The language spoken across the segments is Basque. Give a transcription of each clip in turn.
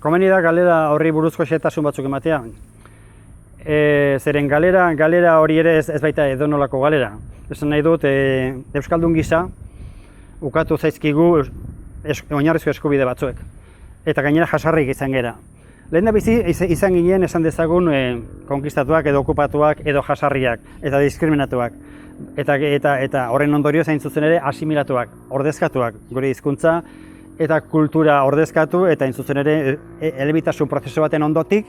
komeni da galera horri buruzko xehetasun batzuk ematea. Zeren galera hori ere ez baita edonolako galera. Esan nahi dut, Euskaldun gisa ukatu zaizkigu oinarrizko eskubide batzuek. Eta gainera jasarrik izan gera. Lehendabizi izan ginen esan dezagun konkistatuak edo okupatuak edo jasarriak eta diskriminatuak. Eta horren ondorio zain zuzen ere asimilatuak, ordezkatuak, gure hizkuntza eta kultura ordezkatu eta hain zuzen ere elebitasun prozesu baten ondotik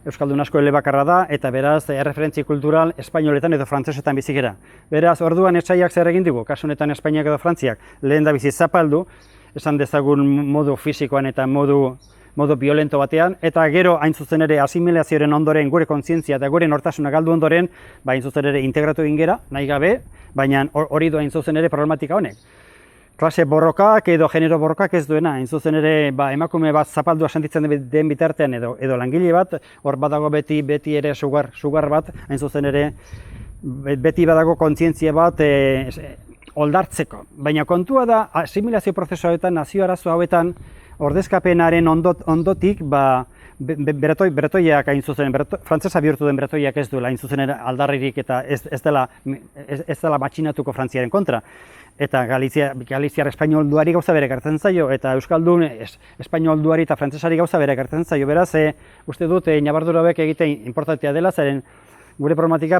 Euskaldun asko elebakarra da eta beraz erreferentzi kultural espainoletan edo frantsesetan bizi gera. Beraz, orduan etsaiak zer egin digu, kasu honetan Espainiak edo Frantziak lehendabizi zapaldu, esan dezagun modu fisikoan eta modu violento batean, eta gero hain zuzen ere asimilazioaren ondoren gure kontzientzia eta gure nortasuna galdu ondoren, hain zuzen ere integratu egin gera, nahi gabe, baina hori du hain zuzen ere problematika honek. Klase borrokak edo genero borrokak ez duena, hain zuzen ere emakume bat zapaldua sentitzen den bitartean edo langile bat, hor badago beti ere sugar bat, hain zuzen ere beti badago kontzientzia bat oldartzeko. Baina kontua da, asimilazio prozesu hauetan, nazio arazo hauetan, ordezkapenaren ondotik, beretoiak hain zuzen, frantzesa bihurtu den beretoiak ez duela hain zuzen aldarririk eta ez dela matxinatuko Frantziaren kontra. Eta Galiziar espainolduari gauza bere ekartzen zaio, eta Euskaldun espainolduari eta frantzesari gauza bere ekartzen zaio. Beraz, uste dut, nabardura hauek egiten importantea dela, zeren gure problematika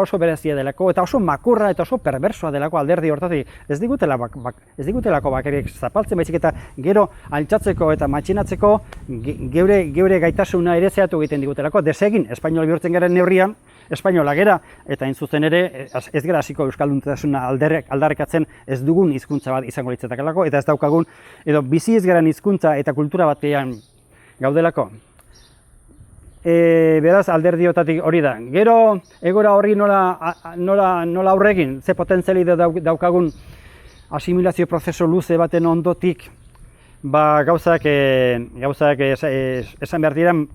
oso berezia delako, eta oso makurra eta oso perversoa delako alderdi hortatik. Ez digutelako bakarrik zapaltzen, baizik eta gero altxatzeko eta matxinatzeko geure gaitasuna ere zehatu egiten digutelako. Desegin, espainol bihurtzen garen neurrian, espainola gera, eta hain zuzen ere ez gara hasiko euskalduntasuna aldarrikatzen ez dugun hizkuntza bat izango litzatakelako, eta ez daukagun, edo bizi ez garen hizkuntza eta kultura batean gaudelako. Beraz, alderdiotatik hori da. Gero, egora horri nola aurregin, ze potentziali daukagun asimilazio prozesu luze baten ondotik, gauzak esan behar diren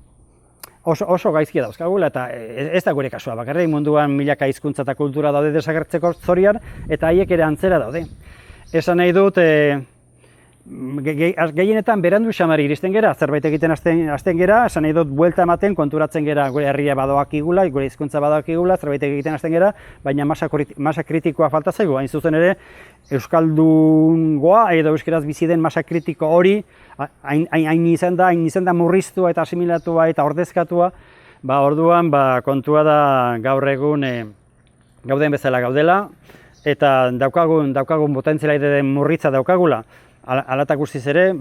oso gaizkia dauzkagula, eta ez da gure kasua, bakarrik munduan milaka hizkuntza eta kultura daude desagertzeko zorian, eta haiek ere antzera daude. Esan nahi dut, gehienetan berandu xamari iristen gera, zerbait egiten hasten gera, esan nahi dut buelta ematen, konturatzen gera gure herria badoakigula, gure hizkuntza badoakigula, zerbait egiten hasten gera, baina masa kritikoa falta zaigu, hain zuzen ere, euskaldungoa edo euskeraz bizi den masa kritiko hori, hain izan da murriztua eta asimilatua eta ordezkatua, orduan kontua da gaur egun gauden bezala gaudela, eta daukagun potentziala den murritza daukagula. Alata guztiz ere,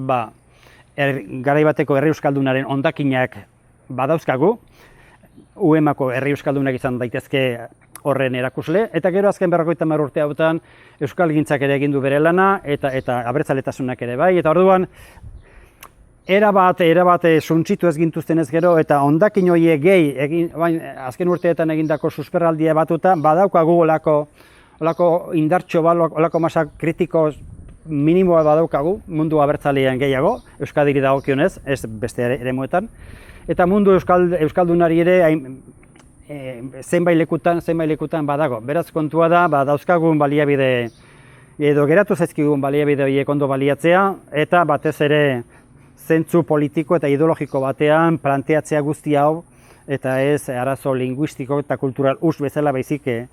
garai bateko herri euskaldunaren hondakinak badauzkagu, UEMako herri euskaldunak izan daitezke horren erakusle, eta gero azken 50 urte hauetan euskalgintzak ere egin du bere lana, eta abertzaletasunak ere bai, eta orduan erabat suntsitu ez gintuzten ez gero, eta hondakin horiek gehi, azken urteetan egindako susperraldia batuta, badaukagu olako indartxo bat, olako masa kritiko minimoa badaukagu, mundu abertzalean gehiago, Euskadiri dagokionez, ez beste eremuetan, eta mundu euskaldunari ere zenbait lekutan badago. Beraz kontua da, dauzkagun baliabide, edo geratu zaizkigun baliabide horiek ondo baliatzea, eta batez ere zentzu politiko eta ideologiko batean planteatzea guzti hau, eta ez arazo linguistiko eta kultural bezala baizik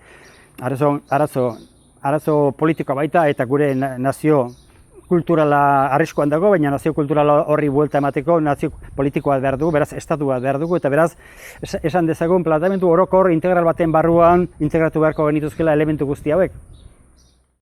arazo politikoa baita, eta gure nazio kulturala arriskuan dago, baina nazio kulturala horri buelta emateko nazio politikoa behar dugu, beraz estatu bat behar dugu, eta beraz esan dezagun planteamendu orokor integral baten barruan integratu beharko genituzkela elementu guzti hauek.